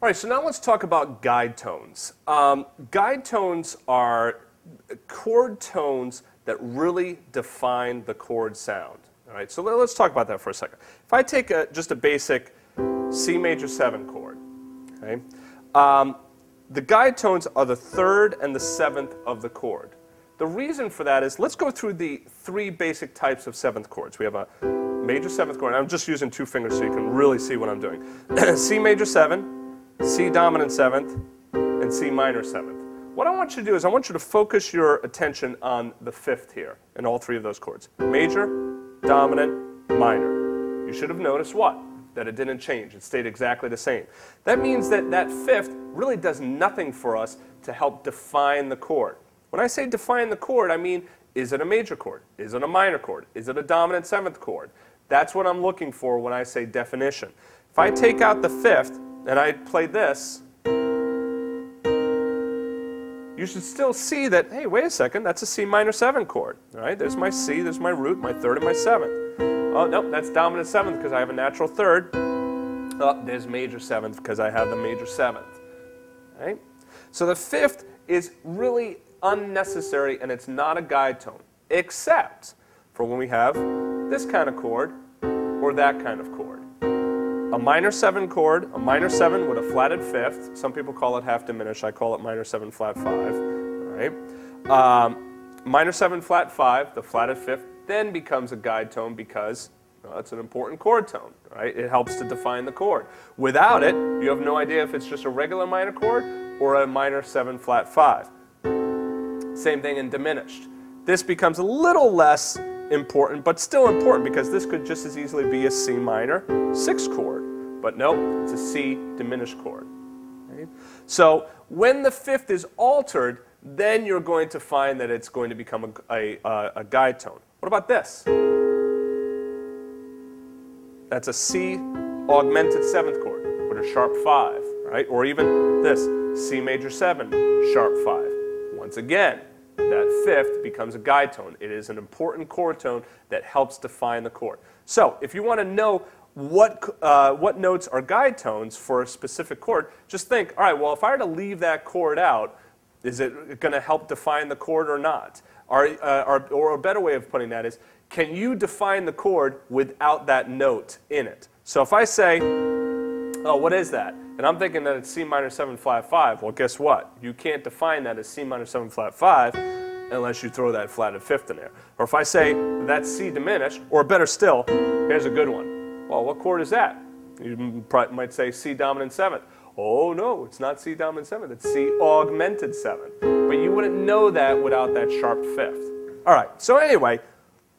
All right, so now let's talk about guide tones. Guide tones are chord tones that really define the chord sound. All right, so let's talk about that for a second. If I take just a basic C major 7 chord, okay, the guide tones are the 3rd and the 7th of the chord. The reason for that is, let's go through the 3 basic types of 7th chords. We have a major 7th chord. I'm just using 2 fingers so you can really see what I'm doing. C major 7, C dominant 7th, and C minor 7th. What I want you to do is I want you to focus your attention on the 5th here in all 3 of those chords. Major, dominant, minor. You should have noticed what? That it didn't change. It stayed exactly the same. That means that that 5th really does nothing for us to help define the chord. When I say define the chord, I mean, is it a major chord? Is it a minor chord? Is it a dominant 7th chord? That's what I'm looking for when I say definition. If I take out the 5th and I play this, you should still see that, hey, wait a second, that's a C minor 7 chord. All right, there's my C, there's my root, my 3rd, and my 7th. Oh, no, that's dominant 7th because I have a natural 3rd. Oh, there's major 7th because I have the major 7th. All right? So the 5th is really unnecessary, and it's not a guide tone, except for when we have this kind of chord or that kind of chord. A minor 7 chord, a minor 7 with a flatted 5th. Some people call it half diminished. I call it minor 7 flat 5. All right? Minor 7 flat 5, the flatted 5th, then becomes a guide tone because it's an important chord tone. Right? It helps to define the chord. Without it, you have no idea if it's just a regular minor chord or a minor 7 flat 5. Same thing in diminished. This becomes a little less important, but still important because this could just as easily be a C minor 6 chord. But no, it's a C diminished chord. Right? So when the 5th is altered, then you're going to find that it's going to become a guide tone. What about this? That's a C augmented 7th chord with a sharp 5. Right? Or even this, C major 7, sharp 5. Once again, that 5th becomes a guide tone. It is an important chord tone that helps define the chord. So if you want to know what notes are guide tones for a specific chord, just think, all right, well, if I were to leave that chord out, is it going to help define the chord or not? Or a better way of putting that is, can you define the chord without that note in it? So if I say, oh, what is that? And I'm thinking that it's C minor 7 flat 5. Well, guess what? You can't define that as C minor 7 flat 5 unless you throw that flatted 5th in there. Or if I say that's C diminished, or better still, here's a good one. Well, what chord is that? You might say C dominant 7th. Oh, no, it's not C dominant 7th. It's C augmented 7th. But you wouldn't know that without that sharp 5th. All right, so anyway,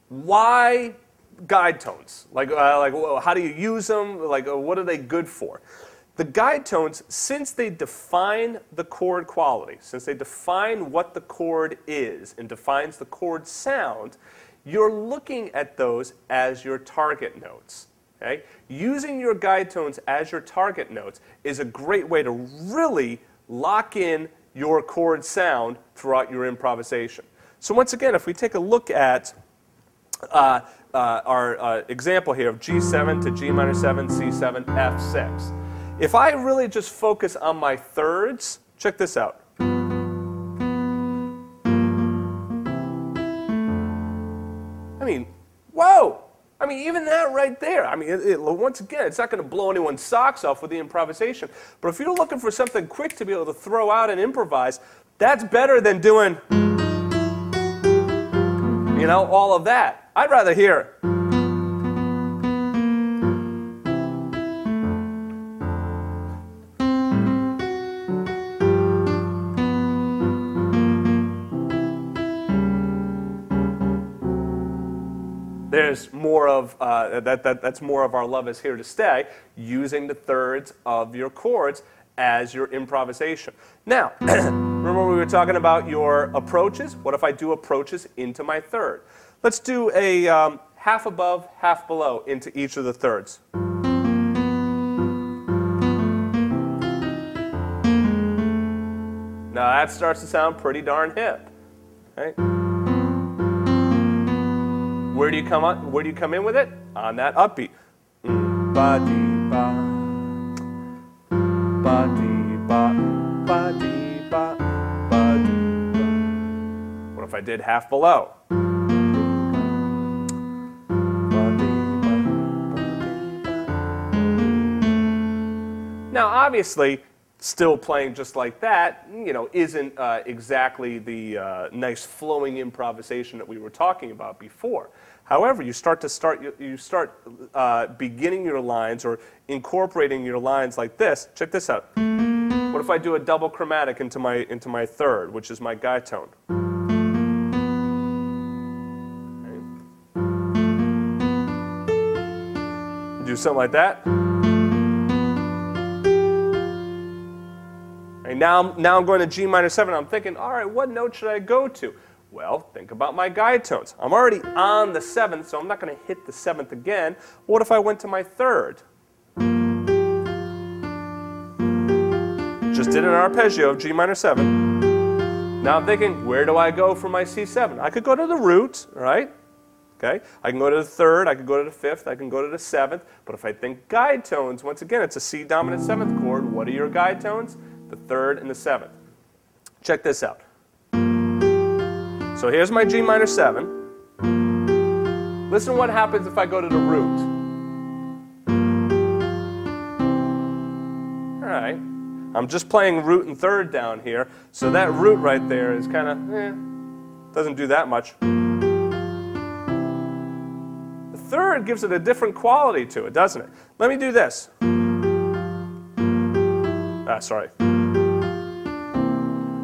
why guide tones? Like how do you use them? Like, what are they good for? The guide tones, since they define the chord quality, since they define what the chord is and defines the chord sound, you're looking at those as your target notes. Okay? Using your guide tones as your target notes is a great way to really lock in your chord sound throughout your improvisation. So once again, if we take a look at our example here of G7 to G minor 7, C7, F6. If I really just focus on my 3rds, check this out. I mean, whoa! I mean, even that right there. I mean, once again, it's not going to blow anyone's socks off with the improvisation. But if you're looking for something quick to be able to throw out and improvise, that's better than doing, you know, all of that. I'd rather hear. There's more of, that's more of our love is here to stay, using the 3rds of your chords as your improvisation. Now, remember we were talking about your approaches? What if I do approaches into my 3rd? Let's do a half above, half below into each of the 3rds. Now that starts to sound pretty darn hip. Right? Where do you come in with it? On that upbeat. Ba-dee-ba, ba ba, dee, ba, ba, dee, ba, ba, dee, ba. What if I did half below? Now, obviously, still playing just like that, isn't exactly the nice flowing improvisation that we were talking about before. However, you start beginning your lines or incorporating your lines like this. Check this out. What if I do a double chromatic into my third, which is my guide tone? Okay. Do something like that. Now I'm going to G minor 7. I'm thinking, all right, what note should I go to? Well, think about my guide tones. I'm already on the 7th, so I'm not going to hit the 7th again. What if I went to my 3rd? Just did an arpeggio of G minor 7. Now I'm thinking, where do I go for my C7? I could go to the root, right? Okay. I can go to the 3rd, I can go to the 5th, I can go to the 7th. But if I think guide tones, once again, it's a C dominant 7th chord. What are your guide tones? The 3rd and the 7th. Check this out. So here's my G minor 7. Listen to what happens if I go to the root. All right. I'm just playing root and 3rd down here, so that root right there is kind of, doesn't do that much. The 3rd gives it a different quality to it, doesn't it? Let me do this. Sorry.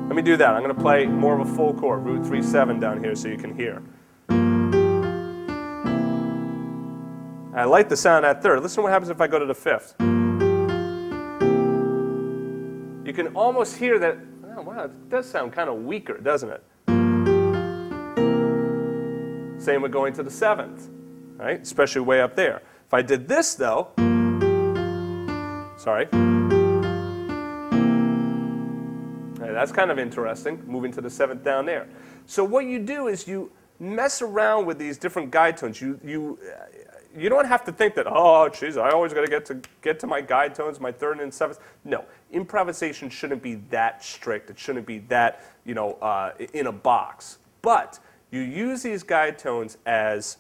Let me do that. I'm going to play more of a full chord, root 3/7 down here so you can hear. I like the sound of that 3rd. Listen to what happens if I go to the 5th. You can almost hear that, oh, wow, it does sound kind of weaker, doesn't it? Same with going to the 7th, right? Especially way up there. If I did this, though, sorry. That's kind of interesting, moving to the 7th down there. So what you do is you mess around with these different guide tones. You don't have to think that, oh, geez, I always got to get to my guide tones, my 3rd and 7th. No, improvisation shouldn't be that strict. It shouldn't be that, in a box. But you use these guide tones as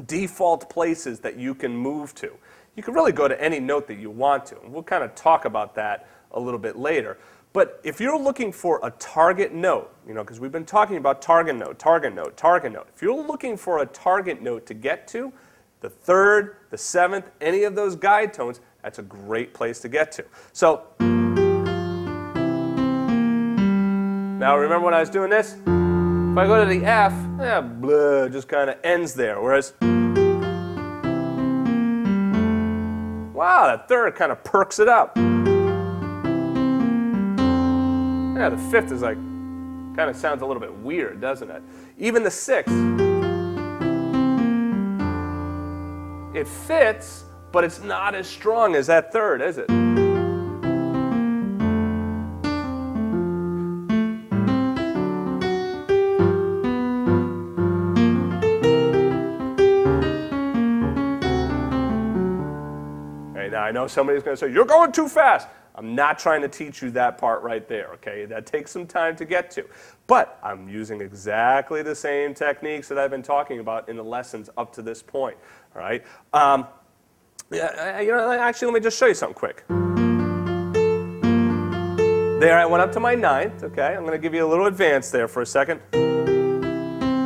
default places that you can move to. You can really go to any note that you want to. And we'll kind of talk about that a little bit later. But if you're looking for a target note, because we've been talking about target note, target note, target note. If you're looking for a target note to get to, the 3rd, the 7th, any of those guide tones, that's a great place to get to. So, now remember when I was doing this? If I go to the F, blah, just kind of ends there. Whereas, wow, that 3rd kind of perks it up. Yeah, the 5th is like, kind of sounds a little bit weird, doesn't it? Even the 6th, it fits, but it's not as strong as that 3rd, is it? Okay, now I know somebody's going to say, you're going too fast. I'm not trying to teach you that part right there, okay? That takes some time to get to. But I'm using exactly the same techniques that I've been talking about in the lessons up to this point, all right? Actually, let me just show you something quick. There, I went up to my 9th, okay? I'm going to give you a little advance there for a second.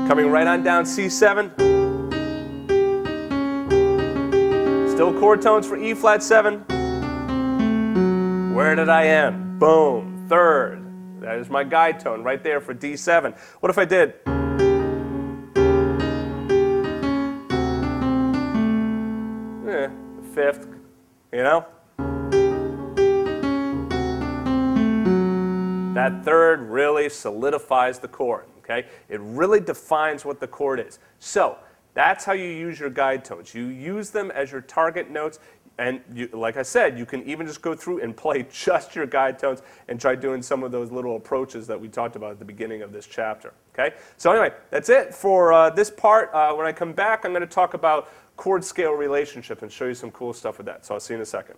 Coming right on down C7. Still chord tones for E flat 7. Where did I end? Boom, 3rd. That is my guide tone right there for D7. What if I did? The 5th, That 3rd really solidifies the chord, okay? It really defines what the chord is. So, that's how you use your guide tones. You use them as your target notes. And like I said, you can even just go through and play just your guide tones and try doing some of those little approaches that we talked about at the beginning of this chapter. Okay? So anyway, that's it for this part. When I come back, I'm going to talk about chord scale relationship and show you some cool stuff with that. So I'll see you in a second.